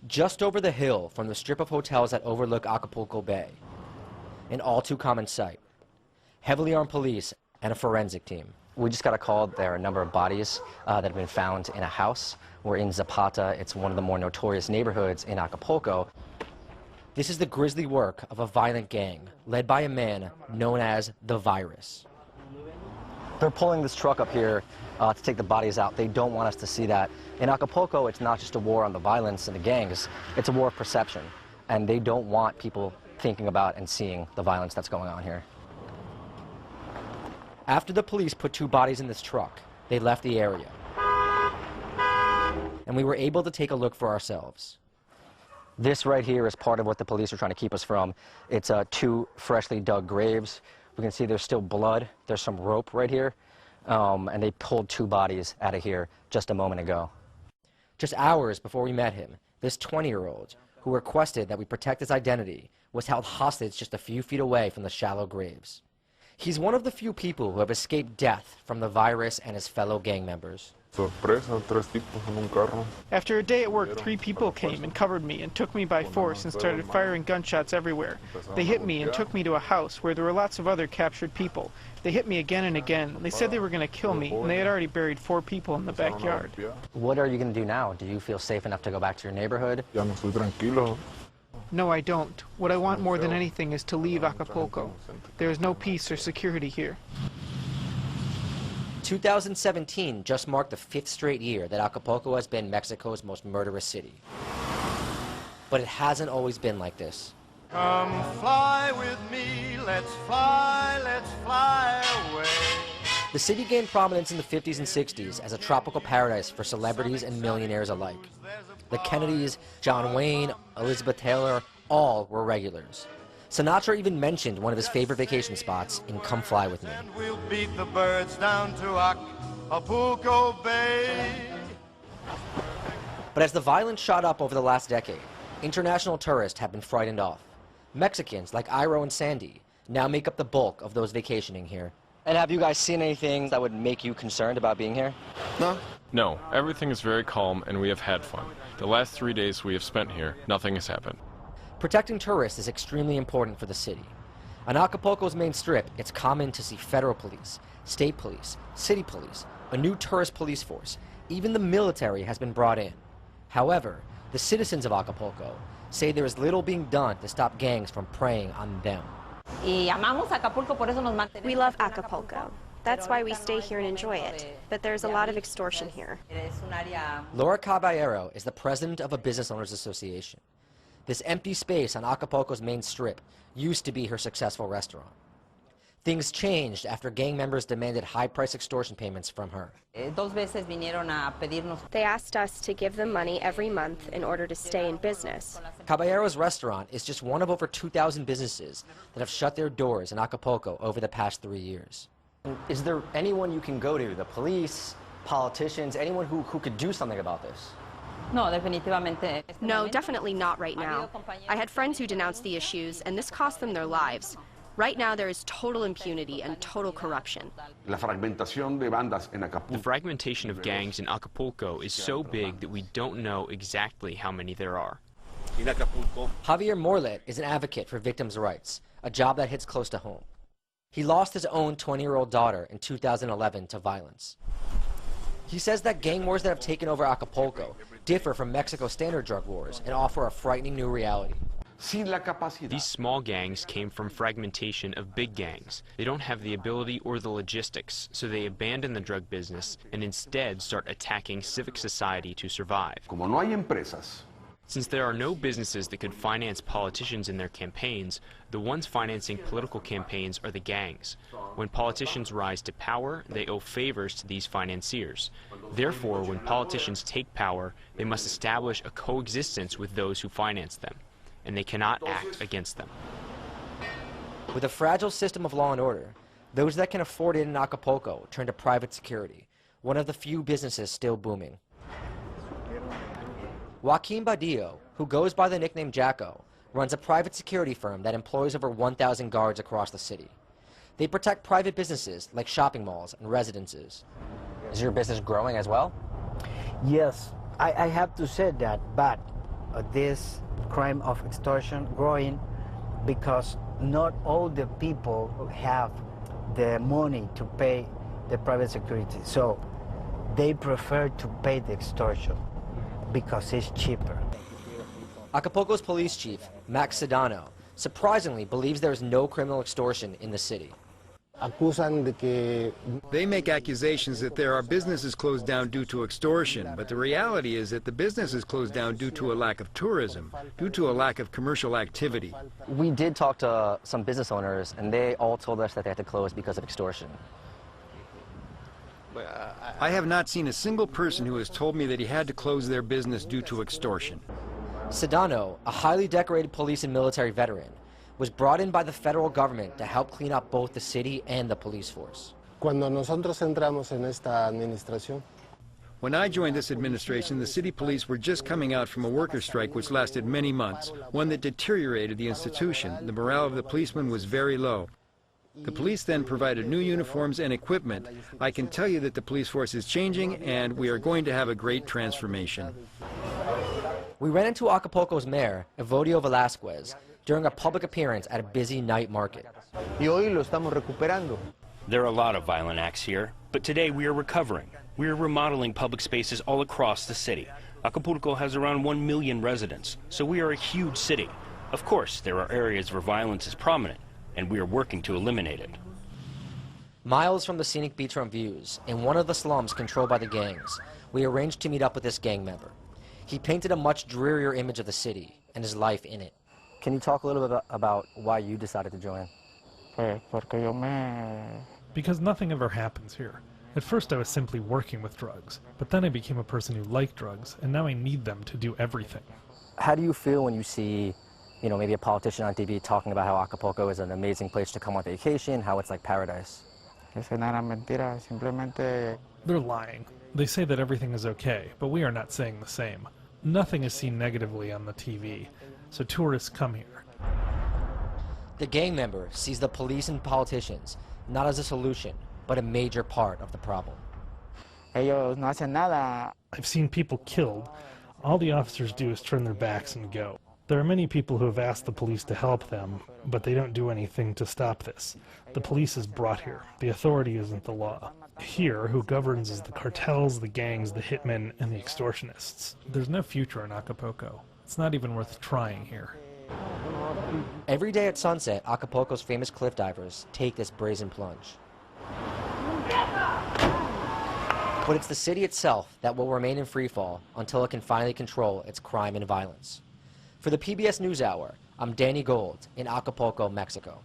just over the hill from the strip of hotels that overlook Acapulco Bay. An all too common sight. Heavily armed police and a forensic team. We just got a call there are a number of bodies that have been found in a house. We're in Zapata. It's one of the more notorious neighborhoods in Acapulco. This is the grisly work of a violent gang led by a man known as the Virus. They're pulling this truck up here to take the bodies out. They don't want us to see that. In Acapulco, it's not just a war on the violence and the gangs, it's a war of perception. And they don't want people thinking about and seeing the violence that's going on here. After the police put 2 bodies in this truck, they left the area. And we were able to take a look for ourselves. This right here is part of what the police are trying to keep us from. It's 2 freshly dug graves. We can see there's still blood. There's some rope right here. And they pulled 2 bodies out of here just a moment ago. Just hours before we met him, this 20-year-old, who requested that we protect his identity, was held hostage just a few feet away from the shallow graves. He's one of the few people who have escaped death from the Virus and his fellow gang members. After a day at work, 3 people came and covered me and took me by force and started firing gunshots everywhere. They hit me and took me to a house where there were lots of other captured people. They hit me again and again. They said they were going to kill me, and they had already buried 4 people in the backyard. What are you going to do now? Do you feel safe enough to go back to your neighborhood? No, I don't. What I want more than anything is to leave Acapulco. There is no peace or security here. 2017 just marked the 5th straight year that Acapulco has been Mexico's most murderous city. But it hasn't always been like this. Come fly with me, let's fly away. The city gained prominence in the 50s and 60s as a tropical paradise for celebrities and millionaires alike. The Kennedys, John Wayne, Elizabeth Taylor, all were regulars. Sinatra even mentioned one of his favorite vacation spots in Come Fly With Me. And we'll beat the birds down to Acapulco Bay. But as the violence shot up over the last decade, international tourists have been frightened off. Mexicans like Iro and Sandy now make up the bulk of those vacationing here. And have you guys seen anything that would make you concerned about being here? No, everything is very calm and we have had fun. The last 3 days we have spent here, nothing has happened. Protecting tourists is extremely important for the city. On Acapulco's main strip, it's common to see federal police, state police, city police, a new tourist police force. Even the military has been brought in. However, the citizens of Acapulco say there is little being done to stop gangs from preying on them. We love Acapulco. That's why we stay here and enjoy it. But there's a lot of extortion here. Laura Caballero is the president of a business owners association. This empty space on Acapulco's main strip used to be her successful restaurant. Things changed after gang members demanded high-price extortion payments from her. They asked us to give them money every month in order to stay in business. Caballero's restaurant is just one of over 2,000 businesses that have shut their doors in Acapulco over the past 3 years. Is there anyone you can go to, the police, politicians, anyone who could do something about this? No, definitely not right now. I had friends who denounced the issues, and this cost them their lives. Right now, there is total impunity and total corruption. The fragmentation of gangs in Acapulco is so big that we don't know exactly how many there are. Javier Morlet is an advocate for victims' rights, a job that hits close to home. He lost his own 20-year-old daughter in 2011 to violence. He says that gang wars that have taken over Acapulco differ from Mexico's standard drug wars and offer a frightening new reality. These small gangs came from fragmentation of big gangs. They don't have the ability or the logistics, so they abandon the drug business and instead start attacking civic society to survive. Since there are no businesses that could finance politicians in their campaigns, the ones financing political campaigns are the gangs. When politicians rise to power, they owe favors to these financiers. Therefore, when politicians take power, they must establish a coexistence with those who finance them, and they cannot act against them. With a fragile system of law and order, those that can afford it in Acapulco turn to private security, one of the few businesses still booming. Joaquin Badillo, who goes by the nickname Jacko, runs a private security firm that employs over 1,000 guards across the city. They protect private businesses like shopping malls and residences. Is your business growing as well? Yes, I have to say that, but this crime of extortion growing because not all the people have the money to pay the private security. So they prefer to pay the extortion because it's cheaper. Acapulco's police chief, Max Sedano, surprisingly believes there is no criminal extortion in the city. They make accusations that there are businesses closed down due to extortion, but the reality is that the business is closed down due to a lack of tourism, due to a lack of commercial activity. We did talk to some business owners, and they all told us that they had to close because of extortion. I have not seen a single person who has told me that he had to close their business due to extortion. Sedano, a highly decorated police and military veteran, was brought in by the federal government to help clean up both the city and the police force. When I joined this administration, the city police were just coming out from a worker strike which lasted many months, one that deteriorated the institution. The morale of the policemen was very low. The police then provided new uniforms and equipment. I can tell you that the police force is changing, and we are going to have a great transformation. We ran into Acapulco's mayor, Evodio Velasquez, during a public appearance at a busy night market. There are a lot of violent acts here, but today we are recovering. We are remodeling public spaces all across the city. Acapulco has around 1 million residents, so we are a huge city. Of course, there are areas where violence is prominent, and we are working to eliminate it. Miles from the scenic beachfront views, in one of the slums controlled by the gangs, we arranged to meet up with this gang member. He painted a much drearier image of the city and his life in it. Can you talk a little bit about why you decided to join? Because nothing ever happens here. At first I was simply working with drugs, but then I became a person who liked drugs, and now I need them to do everything. How do you feel when you see, maybe a politician on TV talking about how Acapulco is an amazing place to come on vacation, how it's like paradise? They're lying. They say that everything is okay, but we are not saying the same. Nothing is seen negatively on the TV, so tourists come here. The gang member sees the police and politicians not as a solution, but a major part of the problem. I've seen people killed. All the officers do is turn their backs and go. There are many people who have asked the police to help them, but they don't do anything to stop this. The police is brought here. The authority isn't the law. Here, who governs is the cartels, the gangs, the hitmen, and the extortionists. There's no future in Acapulco. It's not even worth trying here. Every day at sunset, Acapulco's famous cliff divers take this brazen plunge. But it's the city itself that will remain in freefall until it can finally control its crime and violence. For the PBS NewsHour, I'm Danny Gold in Acapulco, Mexico.